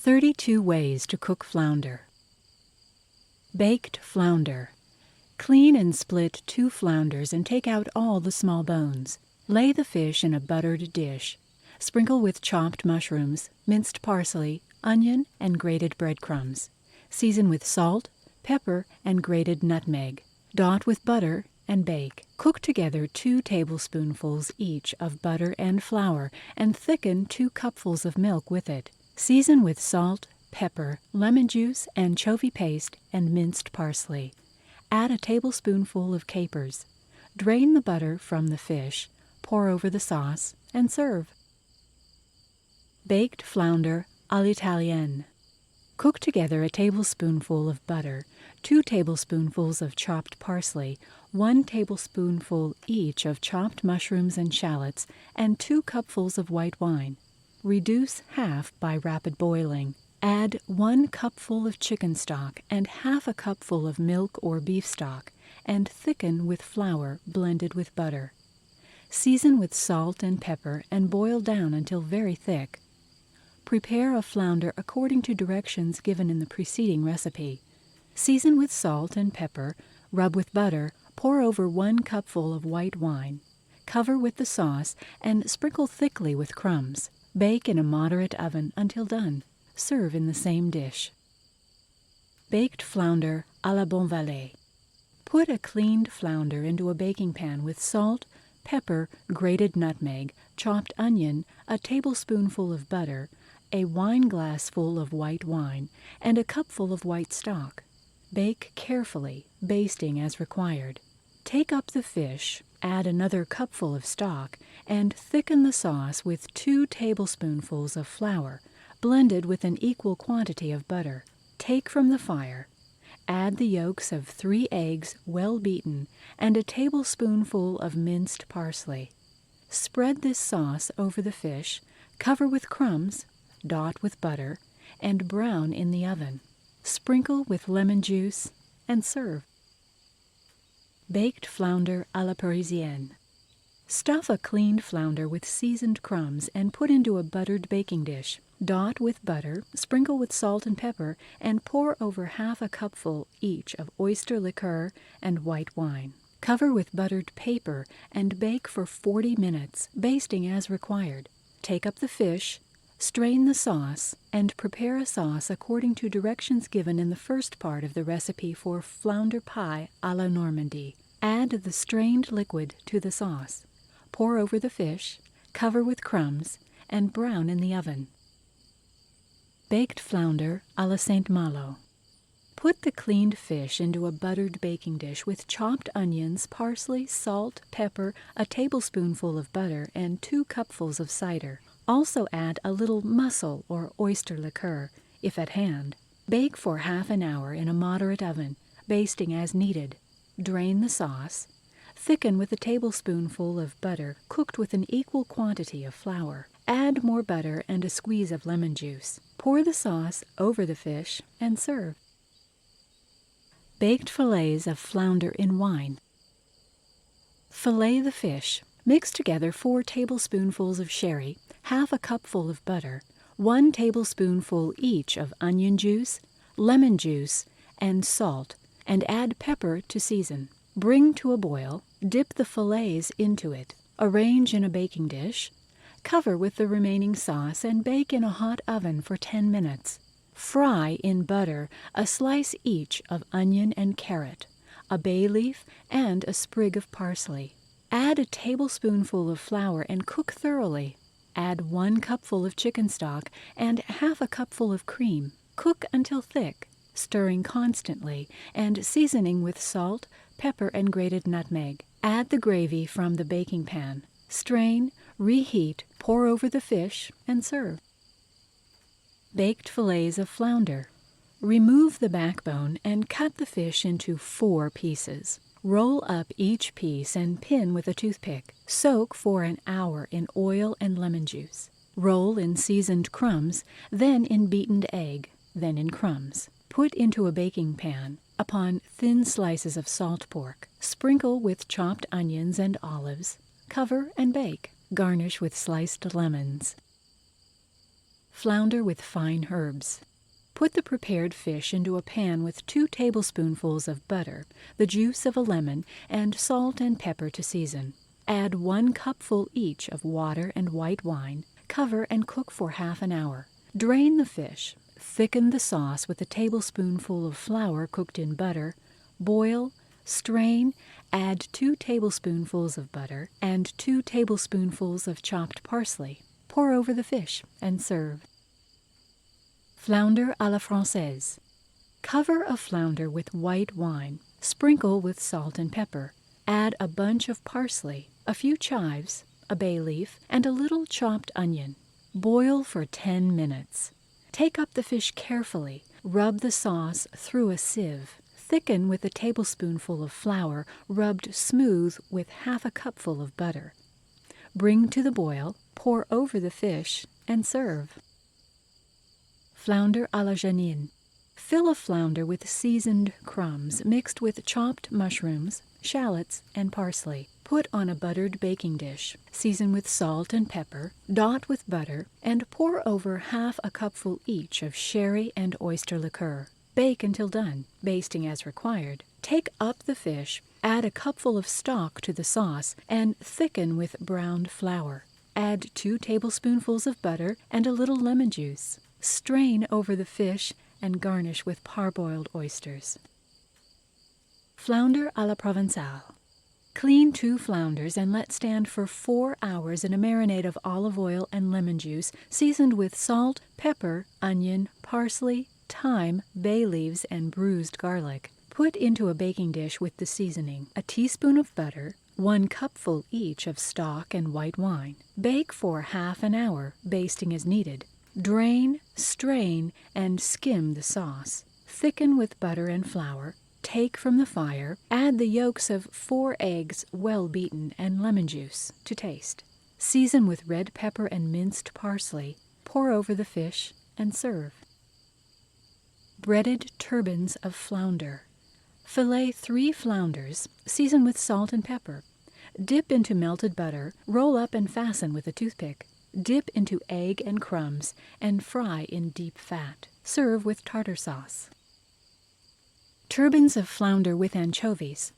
32 Ways to Cook Flounder. Baked flounder. Clean and split 2 flounders and take out all the small bones. Lay the fish in a buttered dish. Sprinkle with chopped mushrooms, minced parsley, onion, and grated breadcrumbs. Season with salt, pepper, and grated nutmeg. Dot with butter and bake. Cook together 2 tablespoonfuls each of butter and flour and thicken 2 cupfuls of milk with it. Season with salt, pepper, lemon juice, anchovy paste, and minced parsley. Add a tablespoonful of capers. Drain the butter from the fish, pour over the sauce, and serve. Baked flounder à l'italienne. Cook together a tablespoonful of butter, 2 tablespoonfuls of chopped parsley, 1 tablespoonful each of chopped mushrooms and shallots, and 2 cupfuls of white wine. Reduce half by rapid boiling. Add 1 cupful of chicken stock and half a cupful of milk or beef stock, and thicken with flour blended with butter. Season with salt and pepper and boil down until very thick. Prepare a flounder according to directions given in the preceding recipe. Season with salt and pepper, rub with butter, pour over 1 cupful of white wine. Cover with the sauce and sprinkle thickly with crumbs. Bake in a moderate oven until done. Serve in the same dish. Baked flounder à la Bonvalet. Put a cleaned flounder into a baking pan with salt, pepper, grated nutmeg, chopped onion, a tablespoonful of butter, a wineglassful of white wine, and a cupful of white stock. Bake carefully, basting as required. Take up the fish, add another cupful of stock, and thicken the sauce with 2 tablespoonfuls of flour, blended with an equal quantity of butter. Take from the fire. Add the yolks of 3 eggs well beaten and a tablespoonful of minced parsley. Spread this sauce over the fish, cover with crumbs, dot with butter, and brown in the oven. Sprinkle with lemon juice and serve. Baked flounder à la Parisienne. Stuff a cleaned flounder with seasoned crumbs and put into a buttered baking dish. Dot with butter, sprinkle with salt and pepper, and pour over half a cupful each of oyster liqueur and white wine. Cover with buttered paper and bake for 40 minutes, basting as required. Take up the fish, strain the sauce, and prepare a sauce according to directions given in the first part of the recipe for flounder pie à la Normandy. Add the strained liquid to the sauce. Pour over the fish, cover with crumbs, and brown in the oven. Baked flounder à la Saint Malo. Put the cleaned fish into a buttered baking dish with chopped onions, parsley, salt, pepper, a tablespoonful of butter, and 2 cupfuls of cider. Also add a little mussel or oyster liqueur, if at hand. Bake for half an hour in a moderate oven, basting as needed. Drain the sauce. Thicken with a tablespoonful of butter cooked with an equal quantity of flour. Add more butter and a squeeze of lemon juice. Pour the sauce over the fish and serve. Baked fillets of flounder in wine. Fillet the fish. Mix together 4 tablespoonfuls of sherry, half a cupful of butter, 1 tablespoonful each of onion juice, lemon juice, and salt, and add pepper to season. Bring to a boil, dip the fillets into it, arrange in a baking dish, cover with the remaining sauce, and bake in a hot oven for 10 minutes. Fry in butter a slice each of onion and carrot, a bay leaf, and a sprig of parsley. Add a tablespoonful of flour and cook thoroughly. Add 1 cupful of chicken stock and half a cupful of cream. Cook until thick, stirring constantly and seasoning with salt, pepper, and grated nutmeg. Add the gravy from the baking pan. Strain, reheat, pour over the fish, and serve. Baked fillets of flounder. Remove the backbone and cut the fish into 4 pieces. Roll up each piece and pin with a toothpick. Soak for an hour in oil and lemon juice. Roll in seasoned crumbs, then in beaten egg, then in crumbs. Put into a baking pan. Upon thin slices of salt pork. Sprinkle with chopped onions and olives. Cover and bake. Garnish with sliced lemons. Flounder with fine herbs. Put the prepared fish into a pan with 2 tablespoonfuls of butter, the juice of a lemon, and salt and pepper to season. Add 1 cupful each of water and white wine. Cover and cook for half an hour. Drain the fish. Thicken the sauce with a tablespoonful of flour cooked in butter. Boil, strain, add 2 tablespoonfuls of butter and 2 tablespoonfuls of chopped parsley. Pour over the fish and serve. Flounder à la Française. Cover a flounder with white wine. Sprinkle with salt and pepper. Add a bunch of parsley, a few chives, a bay leaf, and a little chopped onion. Boil for 10 minutes. Take up the fish carefully. Rub the sauce through a sieve. Thicken with a tablespoonful of flour rubbed smooth with half a cupful of butter. Bring to the boil, pour over the fish, and serve. Flounder à la Janine. Fill a flounder with seasoned crumbs mixed with chopped mushrooms, shallots, and parsley. Put on a buttered baking dish. Season with salt and pepper, dot with butter, and pour over half a cupful each of sherry and oyster liqueur. Bake until done, basting as required. Take up the fish, add a cupful of stock to the sauce, and thicken with browned flour. Add 2 tablespoonfuls of butter and a little lemon juice. Strain over the fish and garnish with parboiled oysters. Flounder à la Provençale. Clean 2 flounders and let stand for 4 hours in a marinade of olive oil and lemon juice, seasoned with salt, pepper, onion, parsley, thyme, bay leaves, and bruised garlic. Put into a baking dish with the seasoning, a teaspoon of butter, 1 cupful each of stock and white wine. Bake for half an hour, basting as needed. Drain, strain, and skim the sauce. Thicken with butter and flour. Take from the fire. Add the yolks of 4 eggs, well beaten, and lemon juice to taste. Season with red pepper and minced parsley. Pour over the fish and serve. Breaded turbans of flounder. Fillet 3 flounders, season with salt and pepper. Dip into melted butter, roll up and fasten with a toothpick. Dip into egg and crumbs and fry in deep fat. Serve with tartar sauce. Turbans of flounder with anchovies.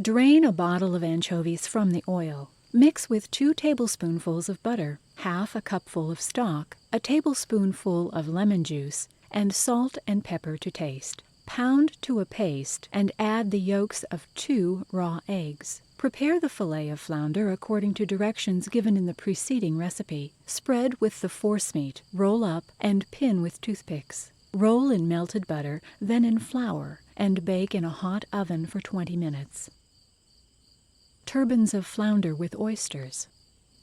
Drain a bottle of anchovies from the oil. Mix with 2 tablespoonfuls of butter, half a cupful of stock, a tablespoonful of lemon juice, and salt and pepper to taste. Pound to a paste and add the yolks of 2 raw eggs. Prepare the fillet of flounder according to directions given in the preceding recipe. Spread with the forcemeat, roll up, and pin with toothpicks. Roll in melted butter, then in flour, and bake in a hot oven for 20 minutes. Turbans of flounder with oysters.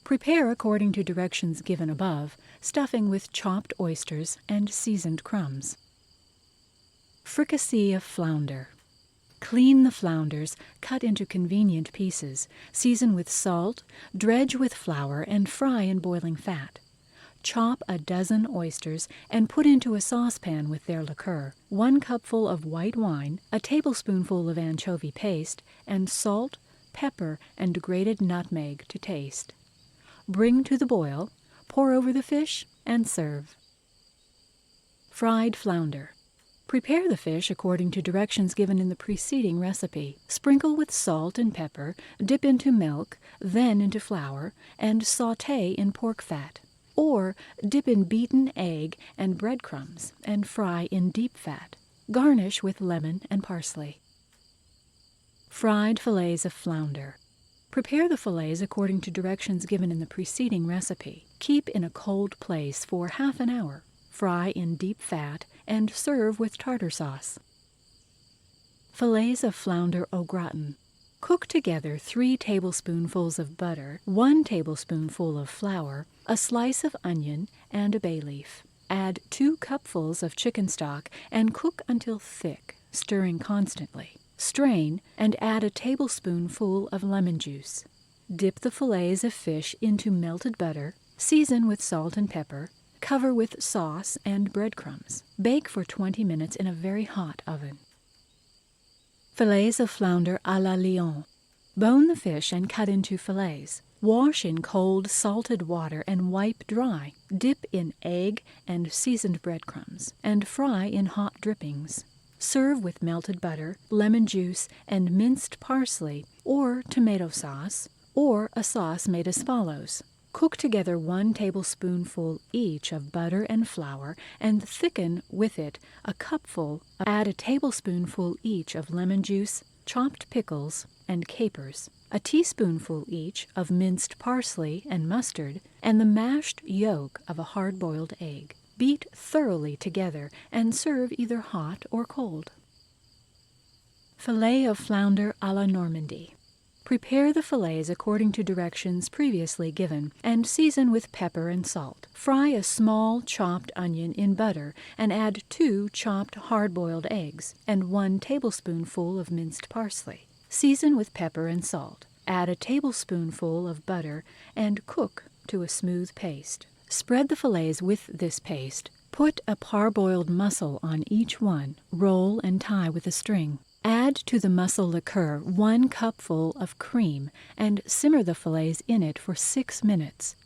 Prepare according to directions given above, stuffing with chopped oysters and seasoned crumbs. Fricassee of flounder. Clean the flounders, cut into convenient pieces, season with salt, dredge with flour, and fry in boiling fat. Chop a dozen oysters and put into a saucepan with their liqueur, 1 cupful of white wine, a tablespoonful of anchovy paste, and salt, pepper, and grated nutmeg to taste. Bring to the boil, pour over the fish, and serve. Fried flounder. Prepare the fish according to directions given in the preceding recipe. Sprinkle with salt and pepper, dip into milk, then into flour, and sauté in pork fat. Or dip in beaten egg and breadcrumbs and fry in deep fat. Garnish with lemon and parsley. Fried fillets of flounder. Prepare the fillets according to directions given in the preceding recipe. Keep in a cold place for half an hour. Fry in deep fat and serve with tartar sauce. Fillets of flounder au gratin. Cook together 3 tablespoonfuls of butter, 1 tablespoonful of flour, a slice of onion, and a bay leaf. Add 2 cupfuls of chicken stock and cook until thick, stirring constantly. Strain and add a tablespoonful of lemon juice. Dip the fillets of fish into melted butter, season with salt and pepper, cover with sauce and breadcrumbs. Bake for 20 minutes in a very hot oven. Fillets of flounder à la Lyon. Bone the fish and cut into fillets. Wash in cold, salted water and wipe dry. Dip in egg and seasoned breadcrumbs, and fry in hot drippings. Serve with melted butter, lemon juice, and minced parsley, or tomato sauce, or a sauce made as follows. Cook together 1 tablespoonful each of butter and flour, and thicken with it a cupful. Add a tablespoonful each of lemon juice, chopped pickles, and capers, a teaspoonful each of minced parsley and mustard, and the mashed yolk of a hard-boiled egg. Beat thoroughly together and serve either hot or cold. Fillet of flounder à la Normandy. Prepare the fillets according to directions previously given and season with pepper and salt. Fry a small chopped onion in butter and add 2 chopped hard-boiled eggs and 1 tablespoonful of minced parsley. Season with pepper and salt. Add a tablespoonful of butter and cook to a smooth paste. Spread the fillets with this paste. Put a parboiled mussel on each one. Roll and tie with a string. Add to the mussel liqueur 1 cupful of cream and simmer the fillets in it for 6 minutes.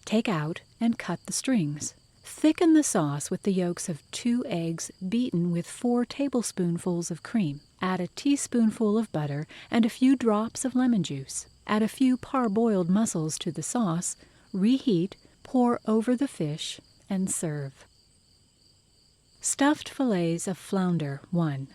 Take out and cut the strings. Thicken the sauce with the yolks of 2 eggs beaten with 4 tablespoonfuls of cream. Add a teaspoonful of butter and a few drops of lemon juice. Add a few parboiled mussels to the sauce. Reheat, pour over the fish, and serve. Stuffed fillets of flounder 1.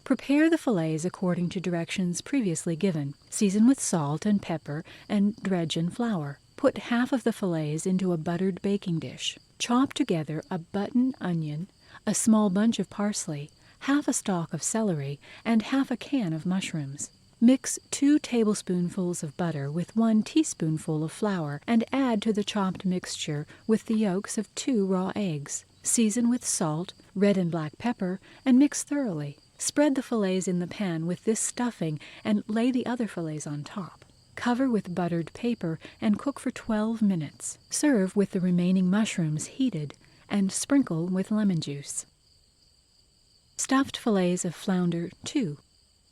Prepare the fillets according to directions previously given. Season with salt and pepper and dredge in flour. Put half of the fillets into a buttered baking dish. Chop together a button onion, a small bunch of parsley, half a stalk of celery, and half a can of mushrooms. Mix 2 tablespoonfuls of butter with 1 teaspoonful of flour and add to the chopped mixture with the yolks of 2 raw eggs. Season with salt, red and black pepper, and mix thoroughly. Spread the fillets in the pan with this stuffing and lay the other fillets on top. Cover with buttered paper and cook for 12 minutes. Serve with the remaining mushrooms heated and sprinkle with lemon juice. Stuffed fillets of flounder 2.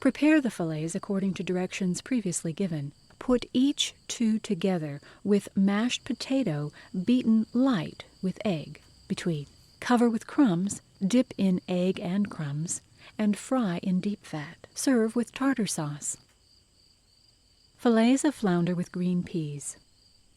Prepare the fillets according to directions previously given. Put each 2 together with mashed potato beaten light with egg between. Cover with crumbs, dip in egg and crumbs, and fry in deep fat. Serve with tartar sauce. Fillets of flounder with green peas.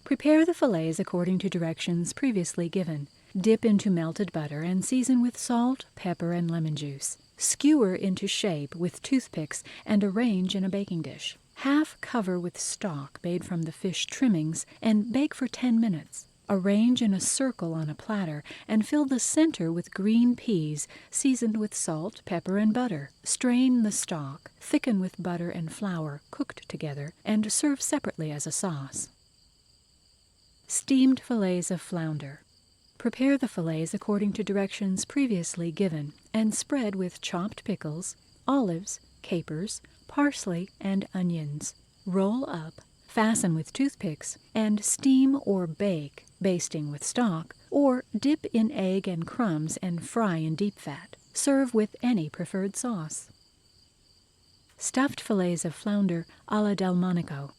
Prepare the fillets according to directions previously given. Dip into melted butter and season with salt, pepper, and lemon juice. Skewer into shape with toothpicks and arrange in a baking dish. Half cover with stock made from the fish trimmings and bake for 10 minutes. Arrange in a circle on a platter and fill the center with green peas seasoned with salt, pepper, and butter. Strain the stock, thicken with butter and flour cooked together, and serve separately as a sauce. Steamed fillets of flounder. Prepare the fillets according to directions previously given and spread with chopped pickles, olives, capers, parsley, and onions. Roll up, fasten with toothpicks, and steam or bake, basting with stock, or dip in egg and crumbs and fry in deep fat. Serve with any preferred sauce. Stuffed fillets of flounder à la del Monaco.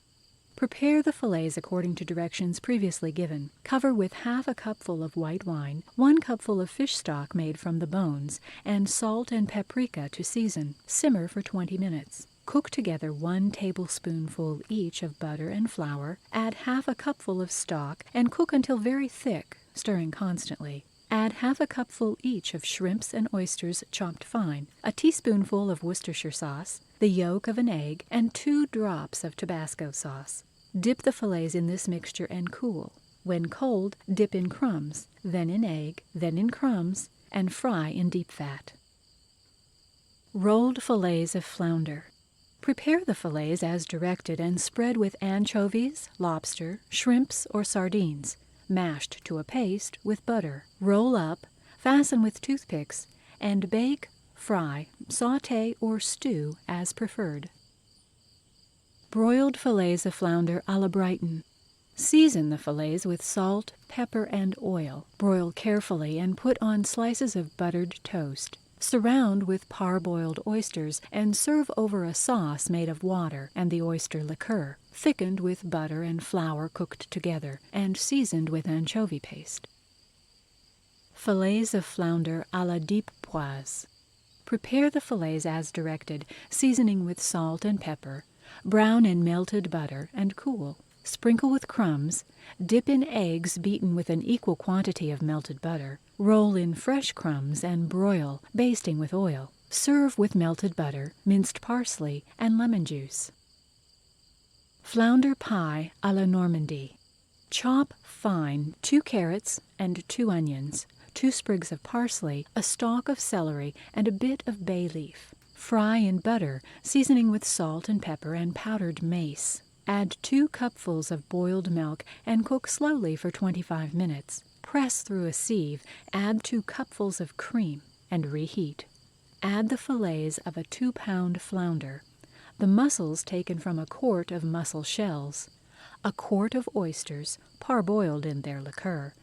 Prepare the fillets according to directions previously given. Cover with half a cupful of white wine, 1 cupful of fish stock made from the bones, and salt and paprika to season. Simmer for 20 minutes. Cook together 1 tablespoonful each of butter and flour. Add half a cupful of stock and cook until very thick, stirring constantly. Add half a cupful each of shrimps and oysters chopped fine, a teaspoonful of Worcestershire sauce, the yolk of an egg, and 2 drops of Tabasco sauce. Dip the fillets in this mixture and cool. When cold, dip in crumbs, then in egg, then in crumbs, and fry in deep fat. Rolled fillets of flounder. Prepare the fillets as directed and spread with anchovies, lobster, shrimps, or sardines, mashed to a paste with butter. Roll up, fasten with toothpicks, and bake, fry, sauté, or stew as preferred. Broiled fillets of flounder à la Brighton. Season the fillets with salt, pepper, and oil. Broil carefully and put on slices of buttered toast. Surround with parboiled oysters and serve over a sauce made of water and the oyster liqueur, thickened with butter and flour cooked together and seasoned with anchovy paste. Filets of flounder à la deep poise. Prepare the fillets as directed, seasoning with salt and pepper. Brown in melted butter and cool. Sprinkle with crumbs, dip in eggs beaten with an equal quantity of melted butter, roll in fresh crumbs and broil, basting with oil. Serve with melted butter, minced parsley, and lemon juice. Flounder pie à la Normandy. Chop fine 2 carrots and 2 onions, 2 sprigs of parsley, a stalk of celery, and a bit of bay leaf. Fry in butter, seasoning with salt and pepper and powdered mace. Add 2 cupfuls of boiled milk and cook slowly for 25 minutes. Press through a sieve, add 2 cupfuls of cream, and reheat. Add the fillets of a 2-pound flounder, the mussels taken from a quart of mussel shells, a quart of oysters parboiled in their liqueur,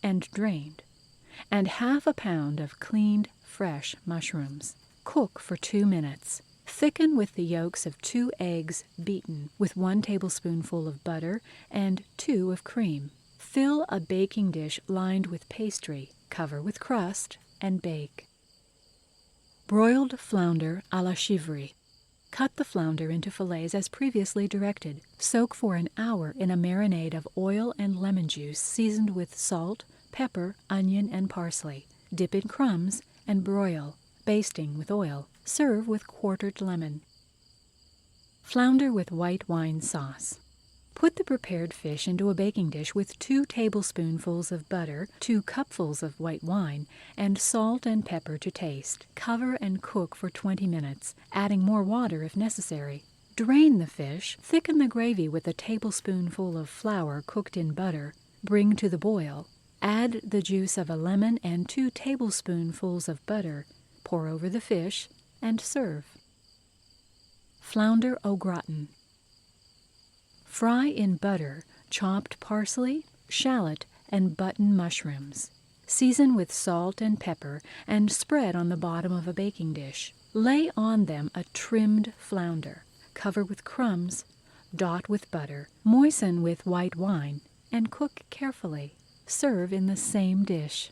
and drained, and ½ pound of cleaned, fresh mushrooms. Cook for 2 minutes. Thicken with the yolks of 2 eggs beaten with 1 tablespoonful of butter and 2 of cream. Fill a baking dish lined with pastry, cover with crust, and bake. Broiled flounder à la chivry. Cut the flounder into fillets as previously directed. Soak for an hour in a marinade of oil and lemon juice seasoned with salt, pepper, onion, and parsley. Dip in crumbs and broil, basting with oil. Serve with quartered lemon. Flounder with white wine sauce. Put the prepared fish into a baking dish with 2 tablespoonfuls of butter, 2 cupfuls of white wine, and salt and pepper to taste. Cover and cook for 20 minutes, adding more water if necessary. Drain the fish, thicken the gravy with a tablespoonful of flour cooked in butter, bring to the boil. Add the juice of a lemon and 2 tablespoonfuls of butter. Pour over the fish and serve. Flounder au gratin. Fry in butter chopped parsley, shallot, and button mushrooms. Season with salt and pepper and spread on the bottom of a baking dish. Lay on them a trimmed flounder. Cover with crumbs, dot with butter, moisten with white wine, and cook carefully. Serve in the same dish.